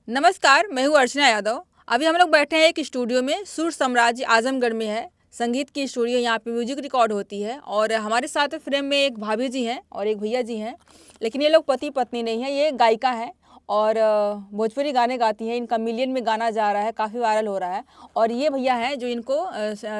नमस्कार, मैं हूँ अर्चना यादव। अभी हम लोग बैठे हैं एक स्टूडियो में, सुर साम्राज्य आजमगढ़ में है। संगीत की स्टूडियो, यहाँ पे म्यूजिक रिकॉर्ड होती है और हमारे साथ फ्रेम में एक भाभी जी हैं और एक भैया जी हैं। लेकिन ये लोग पति पत्नी नहीं है, ये गायिका है और भोजपुरी गाने गाती हैं। इनका मिलियन में गाना जा रहा है, काफ़ी वायरल हो रहा है। और ये भैया हैं जो इनको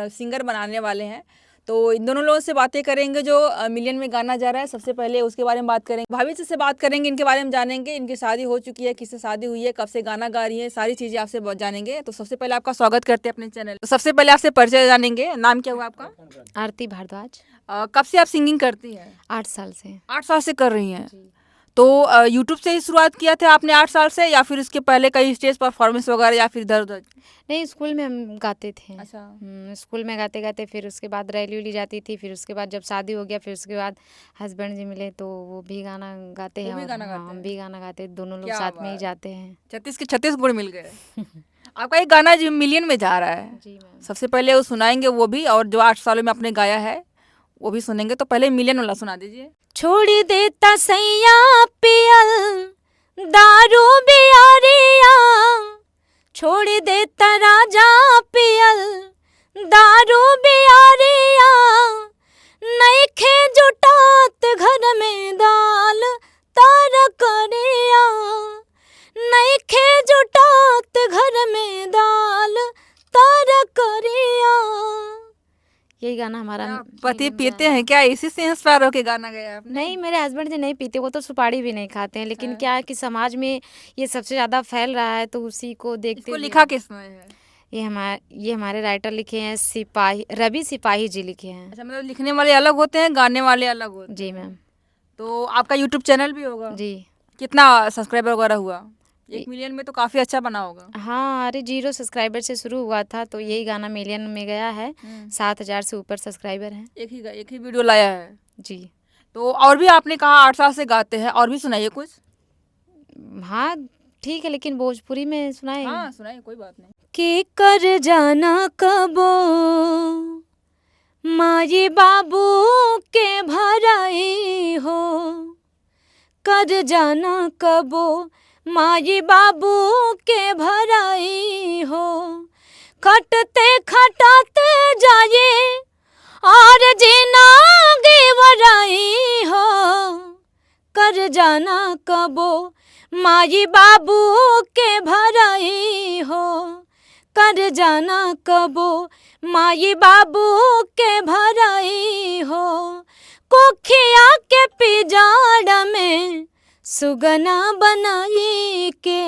सिंगर बनाने वाले हैं। तो इन दोनों लोगों से बातें करेंगे जो मिलियन में गाना जा रहा है। सबसे पहले उसके बारे में बात करेंगे, भाभी जी से बात करेंगे, इनके बारे में जानेंगे, इनकी शादी हो चुकी है, किससे शादी हुई है, कब से गाना गा रही है, सारी चीज़ें आपसे जानेंगे। तो सबसे पहले आपका स्वागत करते हैं अपने चैनल। तो सबसे पहले आपसे परिचय जानेंगे, नाम क्या हुआ आपका? आरती भारद्वाज। कब से आप सिंगिंग करती हैं? 8 साल से। 8 साल से कर रही हैं। तो यूट्यूब से ही शुरुआत किया था आपने 8 साल से, या फिर इसके पहले कई स्टेज परफॉर्मेंस वगैरह, या फिर इधर उधर? नहीं, स्कूल में हम गाते थे। अच्छा। स्कूल में गाते गाते फिर उसके बाद रैली उली जाती थी। फिर उसके बाद जब शादी हो गया, फिर उसके बाद हस्बैंड जी मिले तो वो भी गाना गाते हैं वो भी और गाना हाँ, गाते हम हैं? भी गाना गाते हैं। दोनों लोग क्या साथ में ही बात। जाते हैं। 36 के 36 गुण मिल गए। आपका एक गाना जो मिलियन में जा रहा है, जी मैम। सबसे पहले वो सुनाएंगे वो भी, और जो 8 सालों में आपने गाया है वो भी सुनेंगे। तो पहले मिलियन वाला सुना दीजिए। छोड़ देता सैया पियल दारू बियारिया, छोड़ देता राजा पियल दारू बियारिया, नइखे जुटात घर में दाल तार करिया, नइखे जुटात घर में दाल तार करिया। यही गाना हमारा। पति पीते हैं क्या, इसी से इंस्पायर होके गाना गाया आपने? नहीं, मेरे हस्बैंड जी नहीं पीते, वो तो सुपारी भी नहीं खाते हैं। लेकिन हाँ। क्या है कि समाज में ये सबसे ज़्यादा फैल रहा है, तो उसी को देखते इसको हुए लिखा किसने है? ये हमारे राइटर लिखे हैं, सिपाही रवि सिपाही जी लिखे हैं। अच्छा, मतलब लिखने वाले अलग होते हैं, गाने वाले अलग होते हैं। जी मैम। तो आपका यूट्यूब चैनल भी होगा? जी। कितना सब्सक्राइबर वगैरह हुआ? 1 मिलियन में तो काफी अच्छा बना होगा। हाँ, अरे 0 सब्सक्राइबर से शुरू हुआ था, तो यही गाना मिलियन में गया है। 7,000 से ऊपर सब्सक्राइबर हैं। एक ही वीडियो लाया है। जी। तो और भी आपने कहा 8 साल से गाते हैं, और भी सुनाइए कुछ। हाँ ठीक है, लेकिन भोजपुरी में सुनाए। हाँ सुनाइए, कोई बात नहीं। के कर जाना कबो माई बाबू के भराई हो, कर जाना कबो माई बाबू के भराई हो, खटते खटाते जाए और जीना गे वराई हो, कर जाना कबो माई बाबू के भराई हो, कर जाना कबो माई बाबू के भराई हो, कोखिया के पिजाड़ में सुगना बनाई के,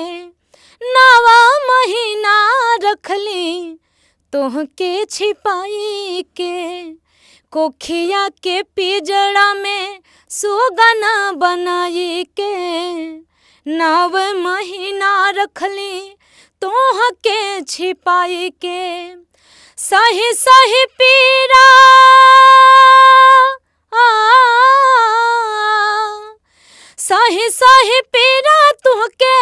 नवा महीना रखली तोह के छिपाई के, कोखिया के पिजड़ा में सुगना बनाई के, नव महीना रखली तोह के छिपाई के, सही सही पीरा सही सही पीरा तुहके,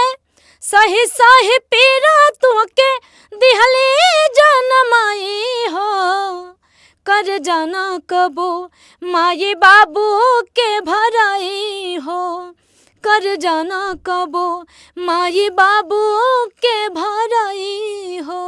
सही सही पीरा तुहके दिहली जनमाई हो, कर जाना कबो माई बाबू के भराई हो, कर जाना कबो माई बाबू के भराई हो।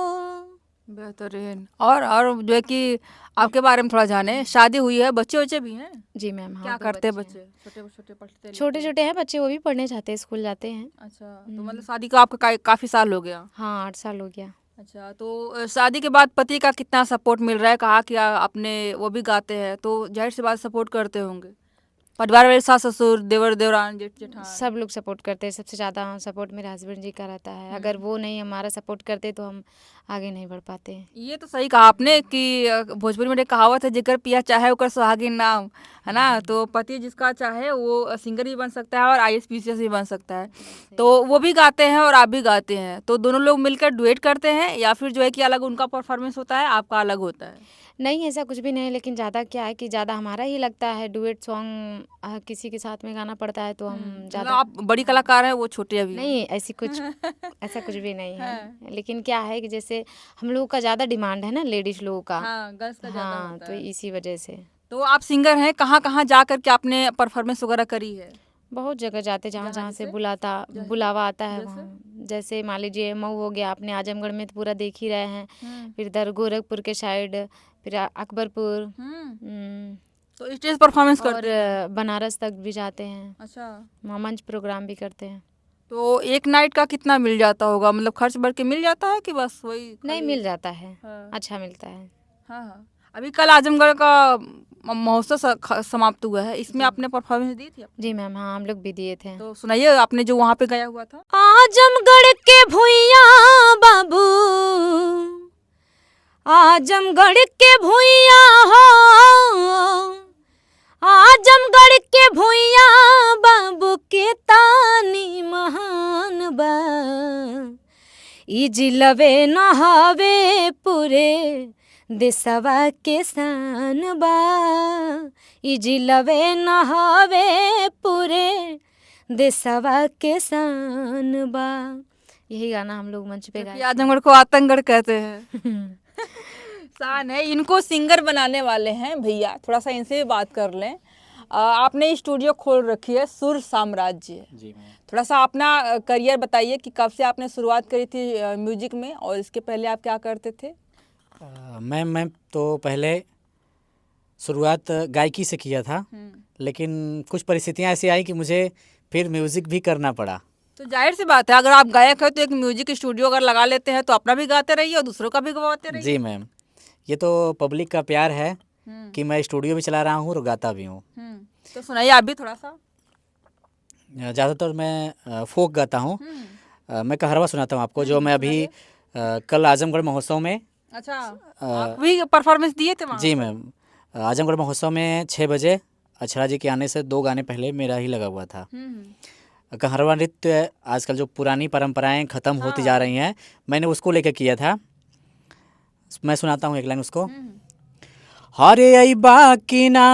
बेहतरीन। और जो है कि आपके बारे में थोड़ा जाने, शादी हुई है, बच्चे बच्चे भी हैं? जी मैम। हाँ, क्या करते हैं बच्चे? छोटे छोटे पढ़ते हैं? छोटे छोटे हैं बच्चे, वो भी पढ़ने जाते हैं, स्कूल जाते हैं। अच्छा, तो मतलब शादी का आपका काफी साल हो गया? हाँ, 8 साल हो गया। अच्छा, तो शादी के बाद पति का कितना सपोर्ट मिल रहा है? कहा कि आपने वो भी गाते हैं, तो जाहिर सी बात सपोर्ट करते होंगे। परिवार वाले, सास ससुर, देवर देवरान, जेठ जेठान, सब लोग सपोर्ट करते हैं। सबसे ज़्यादा सपोर्ट मेरे हस्बैंड जी का रहता है। अगर वो नहीं हमारा सपोर्ट करते तो हम आगे नहीं बढ़ पाते हैं। ये तो सही कहा आपने कि भोजपुरी में एक कहावत है, जेकर पिया चाहे ओकर सुहागिन नाम, है ना। तो पति जिसका चाहे वो सिंगर भी बन सकता है और IAS PCS भी बन सकता है। तो वो भी गाते हैं और आप भी गाते हैं, तो दोनों लोग मिलकर डुएट करते हैं, या फिर जो है कि अलग उनका परफॉर्मेंस होता है, आपका अलग होता है? नहीं, ऐसा कुछ भी नहीं, लेकिन ज़्यादा क्या है कि ज़्यादा हमारा ही लगता है। डुएट सॉन्ग किसी के साथ में गाना पड़ता है तो हम मतलब ज़्यादा। आप बड़ी कलाकार हैं, वो छोटे अभी हैं। नहीं, ऐसी कुछ ऐसा कुछ भी नहीं है। लेकिन क्या है कि जैसे हम लोगों का ज़्यादा डिमांड है ना, लेडीज़ लोगों का। हाँ, गर्ल्स का ज़्यादा हाँ, होता तो है। इसी वजह से। तो आप सिंगर हैं, कहाँ कहाँ जा कर के आपने परफॉर्मेंस वगैरह करी है? बहुत जगह जाते, जहाँ जहाँ से जैसे? बुलावा आता है जैसे? वहाँ। जैसे मान लीजिए मऊ हो गया, आपने आजमगढ़ में तो पूरा देख ही रहे हैं, फिर इधर गोरखपुर के साइड, फिर अकबरपुर, तो स्टेज परफॉर्मेंस और करते हैं। बनारस तक भी जाते हैं, अच्छा, वहाँ मंच प्रोग्राम भी करते हैं। तो एक नाइट का कितना मिल जाता होगा, मतलब खर्च बढ़ के मिल जाता है कि बस वही नहीं, खाली? मिल जाता है, हाँ। अच्छा मिलता है। हाँ हाँ। अभी कल आजमगढ़ का महोत्सव समाप्त हुआ है, इसमें आपने परफॉर्मेंस दी थी? जी मैम, हाँ हम लोग भी दिए थे। तो सुनाइए आपने जो वहाँ पे गाया हुआ था। आजमगढ़ के भुइया बाबू, आजमगढ़ के भुइया हो, आजमगढ़ के भुइया बाबू के तानी महान बा, ई जिलवे नहावे पूरे देशवा के शान बा, ई जिलवे नहावे पूरे देशवा के शान बा। यही गाना हम लोग मंच पे क्योंकि गाए। आजमगढ़ को आतंकगढ़ कहते हैं। शान है। इनको सिंगर बनाने वाले हैं भैया, थोड़ा सा इनसे भी बात कर लें। आपने स्टूडियो खोल रखी है सुर साम्राज्य। जी मैम। थोड़ा सा अपना करियर बताइए कि कब से आपने शुरुआत करी थी म्यूजिक में, और इसके पहले आप क्या करते थे? मैम तो पहले शुरुआत गायकी से किया था, लेकिन कुछ परिस्थितियाँ ऐसी आई कि मुझे फिर म्यूज़िक भी करना पड़ा। तो जाहिर सी बात है, अगर आप गायक हैं तो एक म्यूजिक स्टूडियो अगर लगा लेते हैं तो अपना भी गाते रहिए और दूसरों का भी गवाते रहिए। जी मैम, ये तो पब्लिक का प्यार है कि मैं स्टूडियो भी चला रहा हूँ और गाता भी हूँ। तो सुनाइए आप भी थोड़ा सा। ज़्यादातर मैं फोक गाता हूँ। मैं कहरवा सुनाता हूँ आपको, जो मैं अभी कल आजमगढ़ महोत्सव में। अच्छा, आप भी परफॉर्मेंस दिए थे वहाँ? जी मैम, आजमगढ़ महोत्सव में 6 बजे अक्षरा जी के आने से 2 गाने पहले मेरा ही लगा हुआ था। कहरवा नृत्य आजकल जो पुरानी परंपराएं ख़त्म होती जा रही हैं, मैंने उसको लेकर किया था। मैं सुनाता हूँ एक लाइन उसको। हरे आई बाकिना,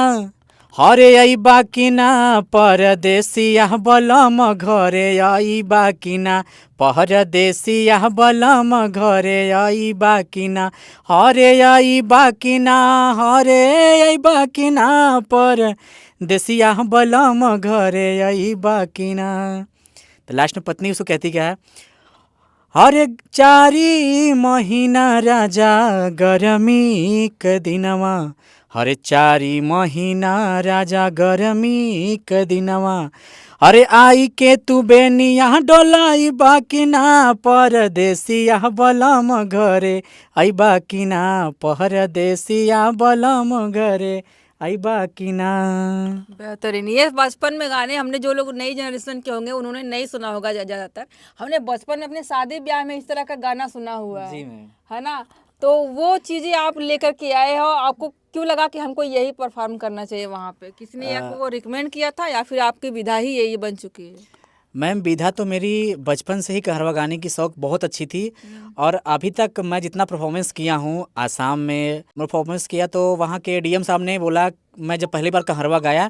हरे आई बाकिना, परदेसिया बलम घरे आई बाकिना, परदेसिया बलम घरे आई बाकिना, हरे आई बाकिना, हरे आई बाकिना, परदेसिया बलम घरे आई बाकिना। तो लास्ट में पत्नी उसको कहती क्या है, हरे 4 महीना राजा गरमी के दिनवा, हरे 4 महीना राजा गरमी के दिनवा, अरे आई के तू बेनिया डोलाई बाकिना, परदेसिया बलम घरे आई बाकिना, परदेसिया बलम घरे आई बाकिना। बेहतरीन। ये बचपन में गाने हमने, जो लोग नई जनरेशन के होंगे उन्होंने नहीं सुना होगा ज़्यादातर। हमने बचपन में अपने शादी ब्याह में इस तरह का गाना सुना हुआ है। जी मैम। है ना? तो वो चीज़ें आप लेकर के आए हो, आपको क्यों लगा कि हमको यही परफॉर्म करना चाहिए वहाँ पे? किसने आपको रिकमेंड किया था या फिर आपकी विधा ही यही बन चुकी है? मैम विधा तो मेरी बचपन से ही कहरवा गाने की शौक बहुत अच्छी थी, और अभी तक मैं जितना परफॉर्मेंस किया हूँ, आसाम में परफॉर्मेंस किया, तो वहाँ के डीएम साहब ने बोला, मैं जब पहली बार कहरवा गाया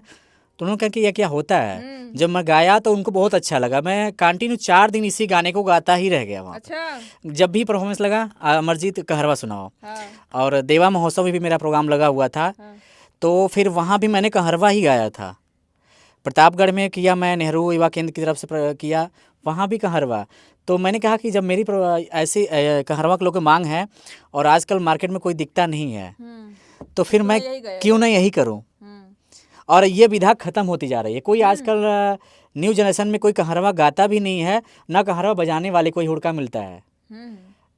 तो उन्होंने कहा कि यह क्या होता है। जब मैं गाया तो उनको बहुत अच्छा लगा। मैं कंटिन्यू 4 दिन इसी गाने को गाता ही रह गया वहाँ। अच्छा। जब भी परफॉर्मेंस लगा, अमरजीत कहरवा सुनाओ। हाँ। और देवा महोत्सव में भी मेरा प्रोग्राम लगा हुआ था। हाँ। तो फिर वहाँ भी मैंने कहरवा ही गाया था। प्रतापगढ़ में किया, मैं नेहरू युवा केंद्र की तरफ से किया, वहाँ भी कहरवा। तो मैंने कहा कि जब मेरी ऐसी कहरवा के लोग की मांग है और आजकल मार्केट में कोई दिखता नहीं है, तो फिर मैं क्यों नहीं यही करूं। और ये विधा ख़त्म होती जा रही है। कोई आजकल न्यू जनरेशन में कोई कहरवा गाता भी नहीं है, ना कहरवा बजाने वाले कोई हुड़का मिलता है।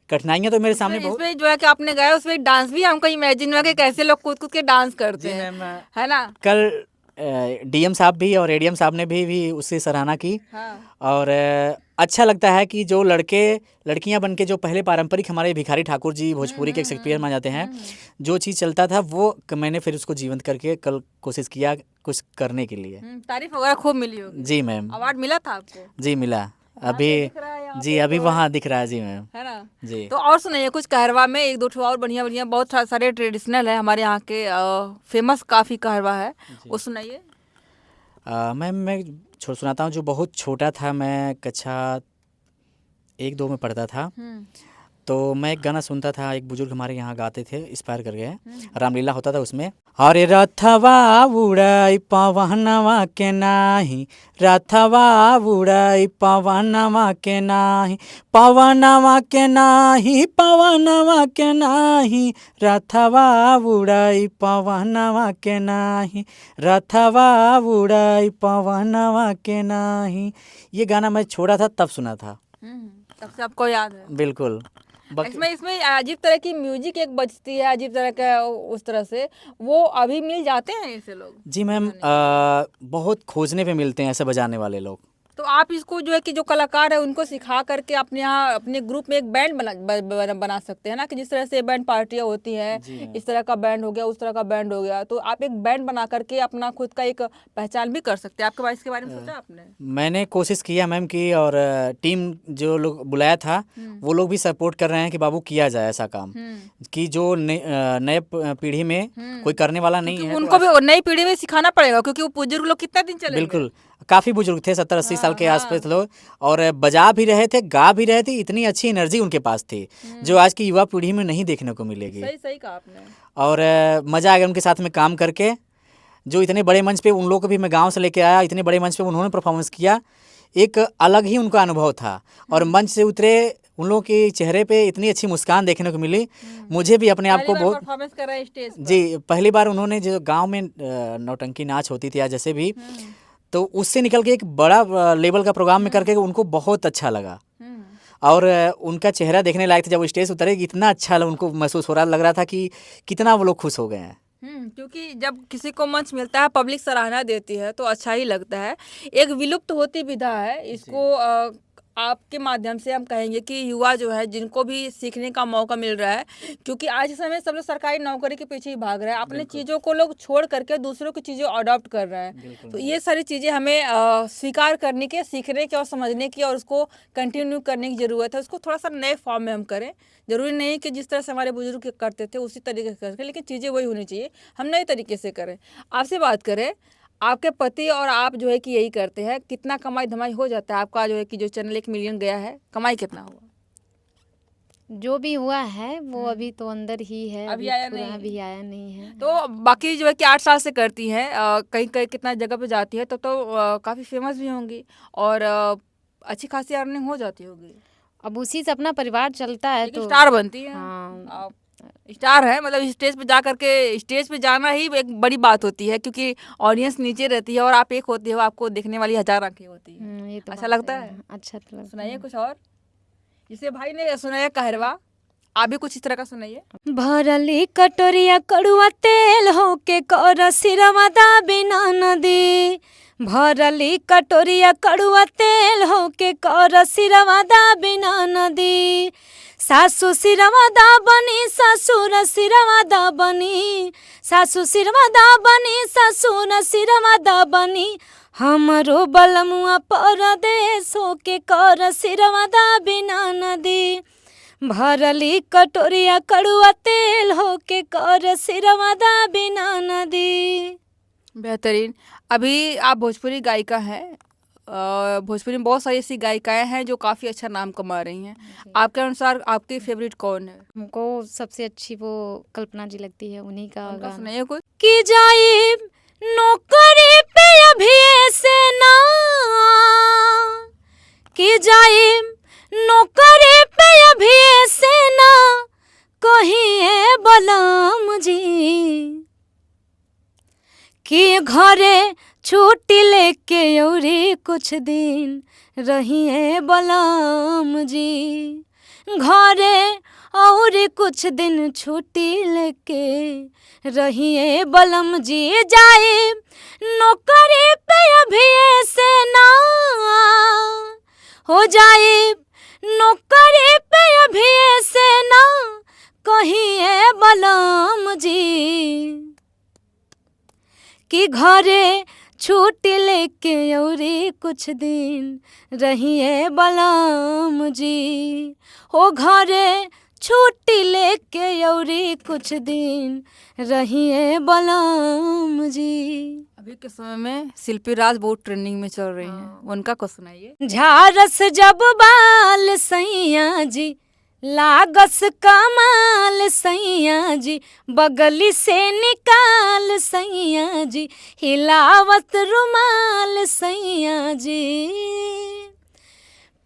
कठिनाइयाँ तो मेरे सामने बहुत। इसमें जो है कि आपने गाया उसमें डांस भी हमको इमेजिन हुआ कि कैसे लोग कूद कूद के डांस करते हैं, है ना? कल डीएम साहब भी और एडीएम साहब ने भी उसकी सराहना की। हाँ। और अच्छा लगता है कि जो लड़के लड़कियां बनके जो पहले पारंपरिक हमारे भिखारी ठाकुर जी भोजपुरी के एक शेक्सपियर माने जाते हैं, जो चीज़ चलता था वो मैंने फिर उसको जीवंत करके कल कोशिश किया कुछ करने के लिए। तारीफ वगैरह खूब मिली होगी। जी मैम। अवार्ड मिला था आपको? जी मिला। अभी जी अभी वहाँ दिख रहा है। जी मैम। है ना? जी। तो और सुनाइए कुछ कहरवा में, 1-2 ठो और बढ़िया बढ़िया, बहुत सारे ट्रेडिशनल है हमारे यहाँ के, फेमस काफ़ी कहरवा है, वो सुनाइए। मैम मैं सुनाता हूँ। जो बहुत छोटा था, मैं कक्षा 1-2 में पढ़ता था, तो मैं एक गाना सुनता था, एक बुजुर्ग हमारे यहाँ गाते थे, इंस्पायर कर गए, रामलीला होता था उसमें। अरे रथवा उड़ाई पवनवा के नाही, रथवा उड़ाई पवनवा के नाही, पवनवा के नाही, पवनवा के नाही, रथवा उड़ाई पवनवा के नाही, रथवा उड़ाई पवनवा के नाही। ये गाना मैं छोड़ा था तब सुना था। तब से आपको याद है? बिल्कुल। इसमें अजीब तरह की म्यूजिक एक बजती है, अजीब तरह का, उस तरह से वो अभी मिल जाते हैं ऐसे लोग? जी मैम, बहुत खोजने पे मिलते हैं ऐसे बजाने वाले लोग। तो आप इसको जो है कि जो कलाकार है उनको सिखा करके अपने यहाँ अपने ग्रुप में एक बैंड बना सकते हैं ना, कि जिस तरह से बैंड पार्टियाँ होती हैं, इस तरह का बैंड हो गया, उस तरह का बैंड हो गया, तो आप एक बैंड बना करके अपना खुद का एक पहचान भी कर सकते हैं। आपके बारे इसके बारे में सोचा आपने? मैंने कोशिश किया मैम की, और टीम जो लोग बुलाया था वो लोग भी सपोर्ट कर रहे हैं कि बाबू किया जाए ऐसा काम, कि जो नए पीढ़ी में कोई करने वाला नहीं है, उनको भी नई पीढ़ी में सिखाना पड़ेगा, क्योंकि वो बुजुर्ग लोग कितना दिन चले? बिल्कुल, काफ़ी बुजुर्ग थे, 70-80 साल के आसपास लोग, और बजा भी रहे थे, गा भी रहे थे, इतनी अच्छी एनर्जी उनके पास थी जो आज की युवा पीढ़ी में नहीं देखने को मिलेगी। सही कहा आपने। और मज़ा आ गया उनके साथ में काम करके। जो इतने बड़े मंच पे उन लोग को भी मैं गांव से लेके आया, इतने बड़े मंच पे उन्होंने परफॉर्मेंस किया, एक अलग ही उनका अनुभव था। और मंच से उतरे, उन लोगों के चेहरे पे इतनी अच्छी मुस्कान देखने को मिली, मुझे भी अपने आप को बहुत परफॉर्मेंस कर रहे हैं स्टेज पर। जी, पहली बार उन्होंने जो गाँव में नौटंकी नाच होती थी या जैसे भी, तो उससे निकल के एक बड़ा लेवल का प्रोग्राम में करके उनको बहुत अच्छा लगा। और उनका चेहरा देखने लायक था, जब वो स्टेज उतरे इतना अच्छा उनको महसूस हो रहा, लग रहा था कि कितना वो लोग खुश हो गए हैं। क्योंकि जब किसी को मंच मिलता है, पब्लिक सराहना देती है, तो अच्छा ही लगता है। एक विलुप्त होती विधा है, इसको आपके माध्यम से हम कहेंगे कि युवा जो है, जिनको भी सीखने का मौका मिल रहा है, क्योंकि आज के समय सब लोग सरकारी नौकरी के पीछे ही भाग रहे हैं, अपने चीज़ों को लोग छोड़ करके दूसरों की चीज़ें अडॉप्ट कर रहे हैं। तो ये सारी चीज़ें हमें स्वीकार करने के, सीखने की और समझने की, और उसको कंटिन्यू करने की ज़रूरत है। उसको थोड़ा सा नए फॉर्म में हम करें। ज़रूरी नहीं कि जिस तरह से हमारे बुजुर्ग करते थे उसी तरीके से करें, लेकिन चीज़ें वही होनी चाहिए, हम नए तरीके से करें। आपसे बात करें, आपके पति और आप जो है कि यही करते हैं, कितना कमाई धमाई हो जाता है आपका, जो है कि जो चैनल 1 मिलियन गया है, कमाई कितना हुआ? जो भी हुआ है वो अभी तो अंदर ही है, अभी आया पूरा नहीं? अभी आया नहीं है। तो बाकी जो है कि 8 साल से करती हैं, कहीं कहीं कितना जगह पे जाती है, तो काफ़ी फेमस भी होंगी, और अच्छी खासी अर्निंग हो जाती होगी। अब उसी से अपना परिवार चलता है, तो स्टार बनती है। हाँ, स्टार है, मतलब स्टेज पे जा करके, स्टेज पे जाना ही एक बड़ी बात होती है, क्योंकि ऑडियंस नीचे रहती है और आप एक होती हो, आपको देखने वाली 1000 आंखें होती है। ये तो अच्छा बात लगता सही है? अच्छा तो लगता सुनाइए है। कुछ और। जिसे भाई ने सुनाया कहरवा, आप भी कुछ इस तरह का सुनाइए। भरली कटोरिया कड़ुआ तेल होके कर सिरवा दाबे ना नदी, भरली कटोरिया कड़ुआ तेल होके कर सिरवा दाबे ना नदी, सासु सिरवा दाबनी ससुर सिरवा दाबनी, सासु सिरवा दाबनी ससुर सिरवा दाबनी, हमरो बलमुआ परदेश होके कर सिरवा दाबे ना नदी, भरली कटोरिया कड़ुआ तेल होके कर सिरवा दाबे ना नदी। बेहतरीन। अभी आप भोजपुरी गायिका हैं, भोजपुरी में बहुत सारी ऐसी गायिकाएं हैं जो काफ़ी अच्छा नाम कमा रही हैं। आपके अनुसार आपकी फेवरेट कौन है? हमको सबसे अच्छी वो कल्पना जी लगती है, उन्हीं का उनका गाना। सुनाइए कुछ। कि जाई नौकरी पे अभी ऐसे ना, कि जाई नौकरी पे अभी ऐसे ना, कहिए बलम जी, कि घरे छुट्टी लेके औरी कुछ दिन रहिए बलम जी, घरे और कुछ दिन छुट्टी लेके रहिए बलम जी, जाए नौकरी पे अभी ऐसे ना, हो जाए नौकरी पे अभी ऐसे ना, कहिए बलम जी, कि घरे छुट्टी लेके औरी कुछ दिन रहिए बलम जी, हो घरे छुट्टी लेके औरी कुछ दिन रहिए बलम जी। अभी के समय में शिल्पी राज बहुत ट्रेंडिंग में चल रही हैं, उनका कुछ सुनाइए। झारस जब बाल सैया जी, लागस कमाल सैया जी, बगली से निकाल सैया जी, हिलावत रुमाल सैया जी।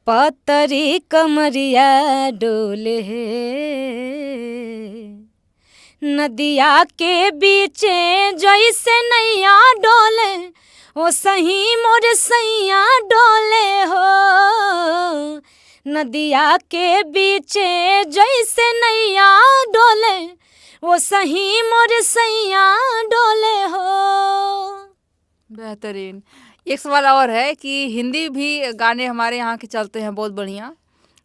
पतरी कमरिया डोले नदिया के बीचे जैसे नैया डोले, ओ सही मोर सैया डोले हो। नदिया के बीचे जैसे नैया डोले, वो सही मोर सैया डोले हो। बेहतरीन। एक सवाल और है कि हिंदी भी गाने हमारे यहाँ के चलते हैं बहुत बढ़िया,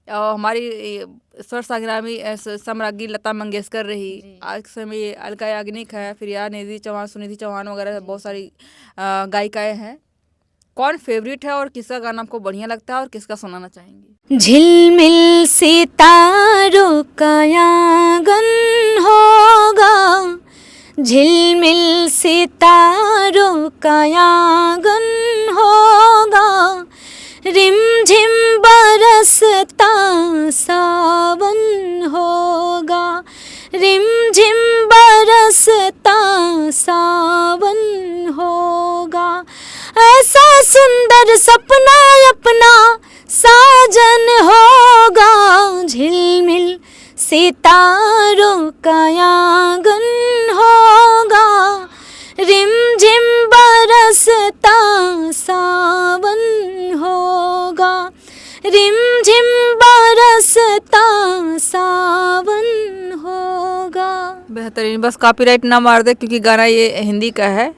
और हमारी स्वर संग्रामी सम्राज्ञी लता मंगेशकर रही, आज के समय अलका याग्निक है, फिर या निधि चौहान, सुनिधि चौहान वगैरह बहुत सारी गायिकाएं हैं। कौन फेवरेट है और किसका गाना आपको बढ़िया लगता है और किसका सुनाना चाहेंगे? झिलमिल सितारों का आंगन होगा, झिलमिल सितारों का आंगन होगा, रिमझिम बरसता सावन होगा, रिमझिम बरसता सावन होगा। ऐसा सुंदर सपना अपना साजन होगा, झिलमिल सितारों का आंगन होगा, रिमझिम बरसता सावन होगा, रिमझिम बरसता सावन होगा। बेहतरीन। बस कॉपीराइट ना मार दे क्योंकि गाना ये हिंदी का है।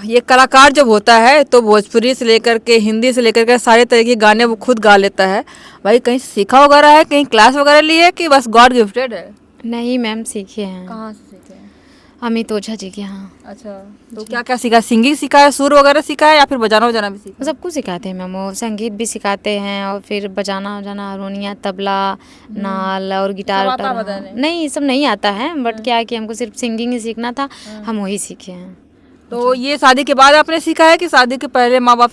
ये कलाकार जब होता है तो भोजपुरी से लेकर के हिंदी से लेकर के सारे तरह के गाने वो खुद गा लेता है। भाई कहीं सीखा वगैरह है, कहीं क्लास वगैरह ली है कि बस गॉड गिफ्टेड है? नहीं मैम, सीखे हैं। कहाँ से सीखे हैं? अमित ओझा जी के यहाँ। अच्छा, तो क्या क्या सीखा? सिंगिंग सीखा है, सुर वगैरह सीखा है, या फिर बजाना वजाना भी सीखा? सब कुछ सिखाते हैं मैम, वो संगीत भी सिखाते हैं और फिर बजाना वजाना, हारमोनिया, तबला, नाल और गिटार सब आता उटार। बजाने? नहीं, ये सब नहीं आता है, बट क्या है कि हमको सिर्फ सिंगिंग ही सीखना था, हम वही सीखे हैं। तो ये शादी के बाद आपने सीखा है कि शादी के पहले माँ बाप?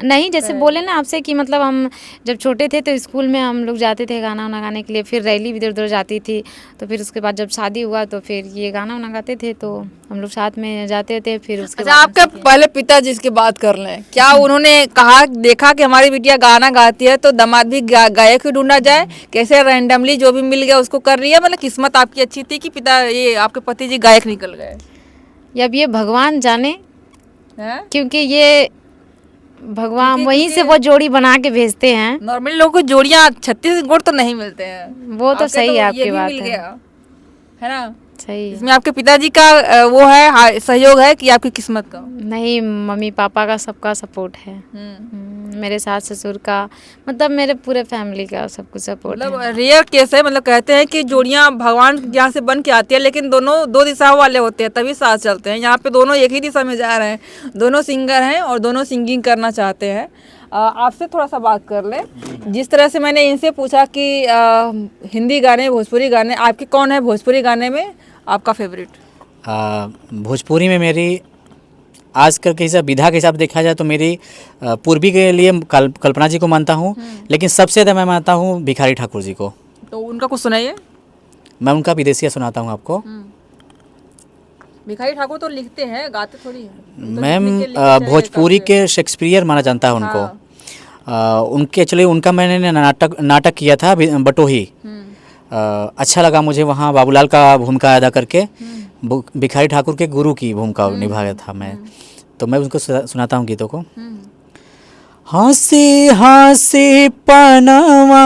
नहीं, जैसे बोले ना आपसे कि मतलब हम जब छोटे थे तो स्कूल में हम लोग जाते थे गाना वाना गाने के लिए, फिर रैली भी इधर उधर जाती थी, तो फिर उसके बाद जब शादी हुआ तो फिर ये गाना वाना गाते थे, तो हम लोग साथ में जाते थे। फिर उसके अच्छा, बाद आपके पहले पिताजी इसकी बात कर लें, क्या उन्होंने कहा, देखा कि हमारी बिटिया गाना गाती है तो दामाद भी गायक ही ढूंढा जाए, कैसे रैंडमली जो भी मिल गया उसको कर रही है? मतलब किस्मत आपकी अच्छी थी कि पिता ये आपके पति जी गायक निकल गए? अब ये भगवान जाने, हैं? क्योंकि ये भगवान वहीं से वो जोड़ी बना के भेजते हैं। नॉर्मली लोगों को जोड़ियाँ 36 गुण तो नहीं मिलते हैं। वो तो सही है, ये आपकी भी बात मिल है। गया, है ना? सही है। इसमें आपके पिताजी का वो है सहयोग है कि आपकी किस्मत का? नहीं, मम्मी पापा का सबका सपोर्ट है। मेरे सास ससुर का, मतलब मेरे पूरे फैमिली का सब कुछ सपोर्ट है। मतलब रेयर केस है, मतलब कहते हैं कि जोड़ियां भगवान यहाँ से बन के आती है, लेकिन दोनों दो दिशाओं वाले होते हैं तभी साथ चलते हैं। यहाँ पे दोनों एक ही दिशा में जा रहे हैं, दोनों सिंगर हैं और दोनों सिंगिंग करना चाहते हैं। आपसे थोड़ा सा बात कर ले, जिस तरह से मैंने इनसे पूछा कि हिंदी गाने, भोजपुरी गाने, आपके कौन है भोजपुरी गाने में आपका फेवरेट? भोजपुरी में मेरी आजकल के हिसाब विधा के हिसाब देखा जाए तो मेरी पूर्वी के लिए कल्पना जी को मानता हूँ, लेकिन सबसे ज़्यादा मैं मानता हूँ भिखारी ठाकुर जी को। तो उनका कुछ सुनाइए। मैं उनका विदेशिया सुनाता हूँ आपको। भिखारी ठाकुर तो लिखते हैं, गाते थोड़ी हैं। मैम भोजपुरी के शेक्सपियर माना जाता है उनको। उनके एक्चुअली उनका मैंने नाटक किया था बटोही। अच्छा लगा मुझे, वहाँ बाबूलाल का भूमिका अदा करके भिखारी ठाकुर के गुरु की भूमिका निभाया था मैं। तो मैं उनको सुनाता हूँ गीतों को। हंसी हंसी पनवा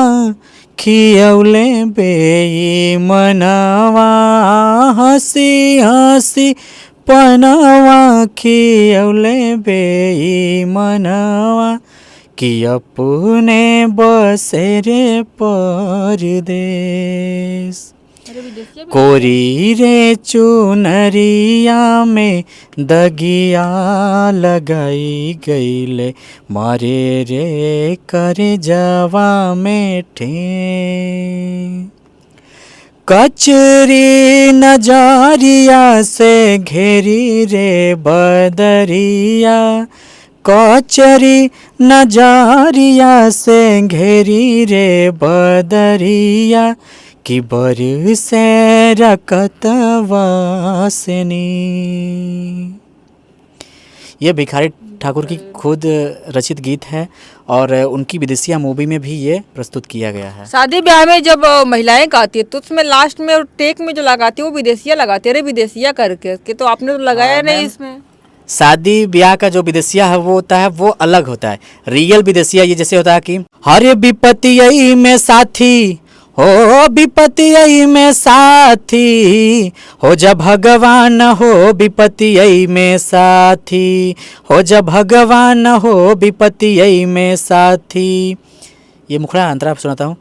खियौले बेईमनवा, हंसी हंसी पनवा खियौले बेईमनवा, कि अपने बसेरे परदेश, कोरी रे चुनरिया में दगिया लगाई गईले, मारे रे करे जवा में ठे, कचरी नजरिया से घेरी रे बदरिया, कचरी नजरिया से घेरी रे बदरिया कि बरसे रकतवा सेनी। ये भिखारी ठाकुर की खुद रचित गीत है और उनकी विदेशिया मूवी में भी ये प्रस्तुत किया गया है। शादी ब्याह में जब महिलाएं गाती है तो उसमें लास्ट में और टेक में जो लगाती है वो विदेशिया लगाती है, अरे विदेशिया करके के तो आपने तो लगाया नहीं इसमें। शादी ब्याह का जो विदेशिया है वो होता है, वो अलग होता है। रियल विदेशिया ये जैसे होता है कि हर विपत्ति यही में साथी हो, विपत्ति यही में साथी हो, जब भगवान हो विपत्ति यही में साथी हो, जब भगवान हो विपत्ति यही में साथी। ये मुखड़ा अंतरा सुनाता हूँ।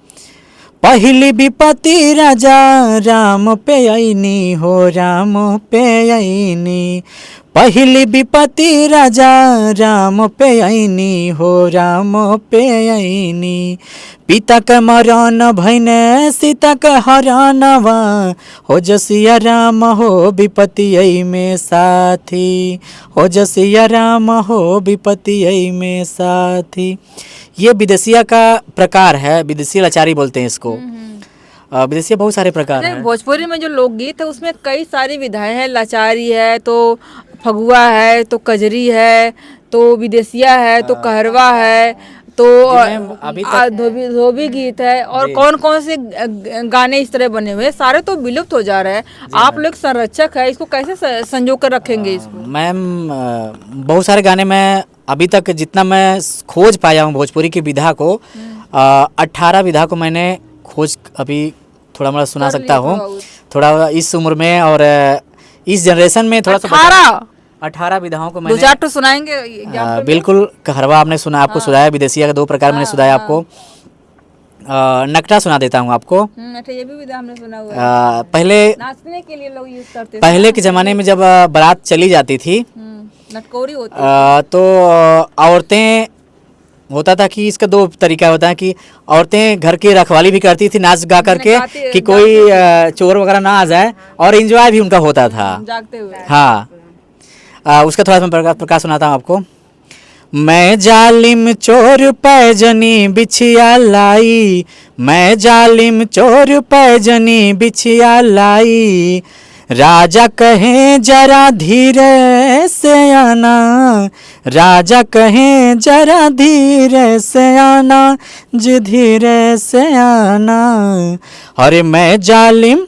पहली विपत्ति राजा राम पे आईनी हो, राम पे आईनी, पहली विपत्ति राजा राम पे आईनी हो, राम पे आईनी, पिता के मरण भैने सीता के हरणवा हो, जसिया राम हो विपत्ति यही में साथी हो, जसिया राम हो विपत्ति यही में साथी। ये विदेशिया का प्रकार है, विदेशी लाचारी बोलते हैं इसको। विदेशिया बहुत सारे प्रकार हैं। भोजपुरी में जो लोकगीत है उसमें कई सारी विधाएं हैं, लाचारी है तो फगुआ है तो कजरी है तो विदेशिया है तो कहरवा है तो धोबी गीत है और कौन कौन से गाने इस तरह बने हुए हैं, सारे तो विलुप्त हो जा रहे हैं। आप लोग संरक्षक है, इसको कैसे संजो कर रखेंगे इसको? मैम बहुत सारे गाने में अभी तक जितना मैं खोज पाया हूँ भोजपुरी की विधा को, 18 विधा को मैंने खोज अभी थोड़ा मोड़ा सुना सकता हूँ थोड़ा इस उम्र में, और इस जनरेशन में थोड़ा सा 18 विधाओं को मैंने 2-4 तो सुनाएंगे। बिल्कुल। कहरवा आपने सुना, आपको सुनाया। विदेशिया का 2 प्रकार मैंने सुनाया आपको। नकटा सुना देता हूँ आपको। अच्छा, ये भी विधा हमने सुना हुआ है। पहले नाचने के लिए लोग यूज करते थे। पहले के ज़माने में जब बारात चली जाती थी नटकोरी होती तो औरतें होता था कि इसका 2 तरीका होता है कि औरतें घर की रखवाली भी करती थी नाच गा करके कि कोई चोर वगैरह ना आ जाए, और एंजॉय भी उनका होता था जागते हुए। हाँ, उसका थोड़ा सा प्रकाश सुनाता हूँ आपको। मैं जालिम चोर पैजनी बिछिया लाई, मैं जालिम चोर पैजनी बिछिया लाई, राजा कहे जरा धीरे से आना, राजा कहे जरा धीरे से आना, जी धीरे से आना। अरे मैं जालिम,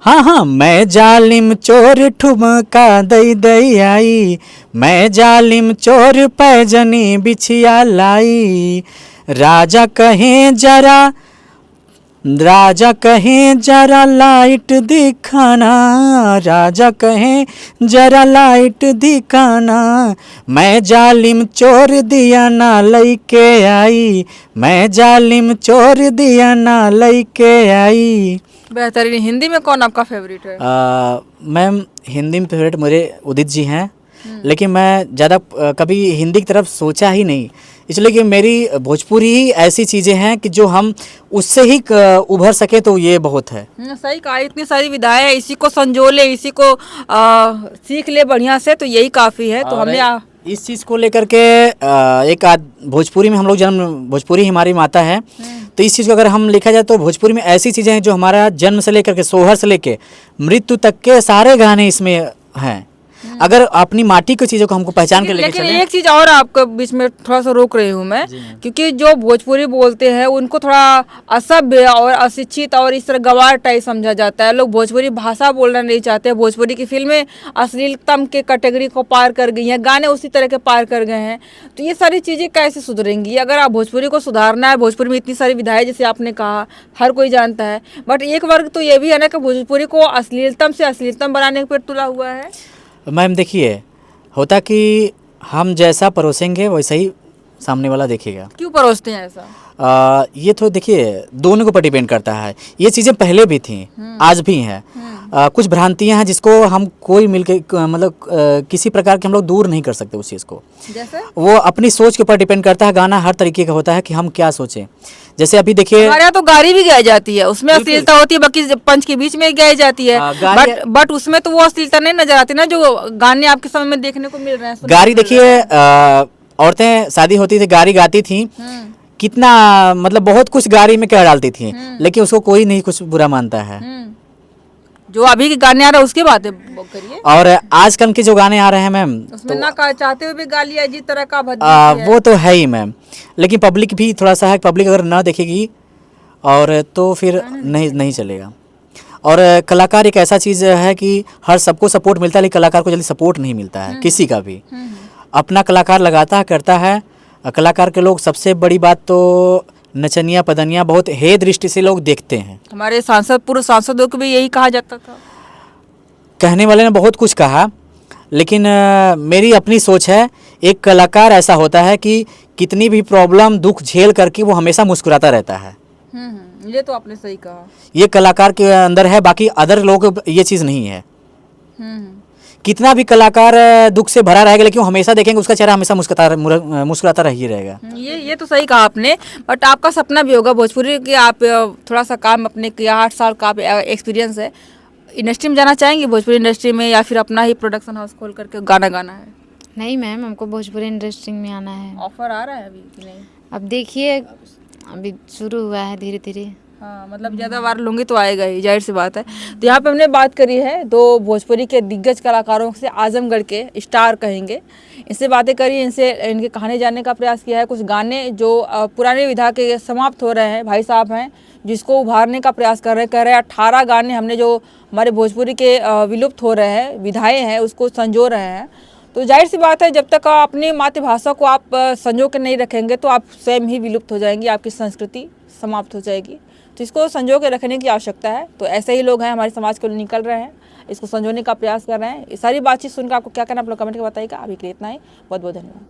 हाँ मैं जालिम चोर ठुमका दई दई आई, मैं जालिम चोर पैजनी बिछिया लाई, राजा कहे जरा, राजा कहे जरा लाइट दिखाना, राजा कहे जरा लाइट दिखाना, मैं जालिम चोर दिया ना लइके आई, मैं जालिम चोर दिया ना लइके आई। बेहतरीन। हिंदी में कौन आपका फेवरेट है? मैम हिंदी में फेवरेट मेरे उदित जी हैं, लेकिन मैं ज़्यादा कभी हिंदी की तरफ सोचा ही नहीं, इसलिए कि मेरी भोजपुरी ही ऐसी चीज़ें हैं कि जो हम उससे ही उभर सके तो ये बहुत है। सही कहा। इतनी सारी विधाएं हैं, इसी को संजो ले, इसी को सीख ले बढ़िया से, तो यही काफ़ी है। तो हमने इस चीज़ को लेकर के एक भोजपुरी में हम लोग जन्म, भोजपुरी हमारी माता है, तो इस चीज़ को अगर हम लिखा जाए तो भोजपुरी में ऐसी चीज़ें हैं जो हमारा जन्म से लेकर के सोहर से लेकर मृत्यु तक के सारे गाने इसमें हैं। अगर अपनी माटी की चीज़ों को हमको पहचान के लेके लेकिन एक चीज़ और आपके बीच में थोड़ा सा रोक रही हूँ मैं, क्योंकि जो भोजपुरी बोलते हैं उनको थोड़ा असभ्य और अशिक्षित और इस तरह गवार टाइप समझा जाता है। लोग भोजपुरी भाषा बोलना नहीं चाहते। भोजपुरी की फिल्में अश्लीलतम के कैटेगरी को पार कर गई हैं, गाने उसी तरह के पार कर गए हैं। तो ये सारी चीज़ें कैसे सुधरेंगी? अगर आप भोजपुरी को सुधारना है, भोजपुरी में इतनी सारी विधाएं जैसे आपने कहा हर कोई जानता है, बट एक वर्ग तो ये भी है ना कि भोजपुरी को अश्लीलतम से अश्लीलतम बनाने पर तुला हुआ है। मैम देखिए, होता कि हम जैसा परोसेंगे वैसा ही सामने वाला देखेगा। क्यों परोसते हैं ऐसा? ये तो देखिए दोनों के ऊपर डिपेंड करता है। ये चीज़ें पहले भी थी, आज भी हैं। कुछ भ्रांतियां हैं जिसको हम कोई मिलके मतलब किसी प्रकार के हम लोग दूर नहीं कर सकते उस चीज़ को। जैसे वो अपनी सोच के ऊपर डिपेंड करता है। गाना हर तरीके का होता है कि हम क्या सोचें। जैसे अभी देखिए हमारे यहाँ तो गाड़ी भी गाई जाती है, उसमें अश्लीलता होती है, बाकी पंच के बीच में गाई जाती है, बट उसमें तो वो अश्लीलता नहीं नजर आती ना जो गाने आपके समय में देखने को मिल रहे हैं। गाड़ी देखिए औरतें शादी होती थी गारी गाती थी, कितना मतलब बहुत कुछ गारी में कह डालती थी, लेकिन उसको कोई नहीं कुछ बुरा मानता है। जो अभी के गाने आ रहे हैं उसकी बात करिए। और आजकल के जो गाने आ रहे हैं मैम, उसमें ना चाहते हुए भी गाली अजीत तरह का भद्दी वो तो है ही मैम, लेकिन पब्लिक भी थोड़ा सा है, पब्लिक अगर ना देखेगी और तो फिर नहीं चलेगा। और कलाकार एक ऐसा चीज़ है कि हर सबको सपोर्ट मिलता है, लेकिन कलाकार को जल्दी सपोर्ट नहीं मिलता है किसी का भी। अपना कलाकार लगाता है, करता है। कलाकार के लोग सबसे बड़ी बात तो नचनिया पदनिया बहुत हे दृष्टि से लोग देखते हैं। हमारे पूर्व सांसदों को भी यही कहा जाता था। कहने वाले ने बहुत कुछ कहा, लेकिन मेरी अपनी सोच है, एक कलाकार ऐसा होता है कि कितनी भी प्रॉब्लम दुख झेल करके वो हमेशा मुस्कुराता रहता है। ये तो आपने सही कहा। ये कलाकार के अंदर है, बाकी अदर लोग ये चीज़ नहीं है। कितना भी कलाकार दुख से भरा रहेगा, लेकिन वो हमेशा देखेंगे उसका चेहरा हमेशा मुस्कुराता रही रहेगा। ये तो सही कहा आपने। बट आपका सपना भी होगा भोजपुरी कि आप थोड़ा सा काम अपने किया, 8 साल का एक्सपीरियंस है, इंडस्ट्री में जाना चाहेंगे भोजपुरी इंडस्ट्री में, या फिर अपना ही प्रोडक्शन हाउस खोल करके गाना गाना है? नहीं मैम, हमको भोजपुरी इंडस्ट्री में आना है। ऑफर आ रहा है अभी कि नहीं? अब देखिए, अभी शुरू हुआ है धीरे धीरे। हाँ, मतलब ज़्यादा बार लूँगी तो आएगा ही, जाहिर सी बात है। तो यहाँ पे हमने बात करी है 2 भोजपुरी के दिग्गज कलाकारों से, आजमगढ़ के स्टार कहेंगे, इनसे बातें करी, इनसे इनके कहानी जानने का प्रयास किया है। कुछ गाने जो पुराने विधा के समाप्त हो रहे हैं, भाई साहब हैं जिसको उभारने का प्रयास कर रहे हैं। कह रहे हैं 18 गाने हमने जो हमारे भोजपुरी के विलुप्त हो रहे हैं, विधाएँ हैं, उसको संजो रहे हैं। तो जाहिर सी बात है, जब तक अपनी मातृभाषा को आप संजो के नहीं रखेंगे तो आप स्वयं ही विलुप्त हो जाएंगी, आपकी संस्कृति समाप्त हो जाएगी। तो इसको संजो के रखने की आवश्यकता है। तो ऐसे ही लोग हैं हमारे समाज को निकल रहे हैं, इसको संजोने का प्रयास कर रहे हैं। ये सारी बातचीत सुनकर आपको क्या करना, आप लोग कमेंट करके बताइएगा। अभी के लिए इतना ही, बहुत बहुत धन्यवाद।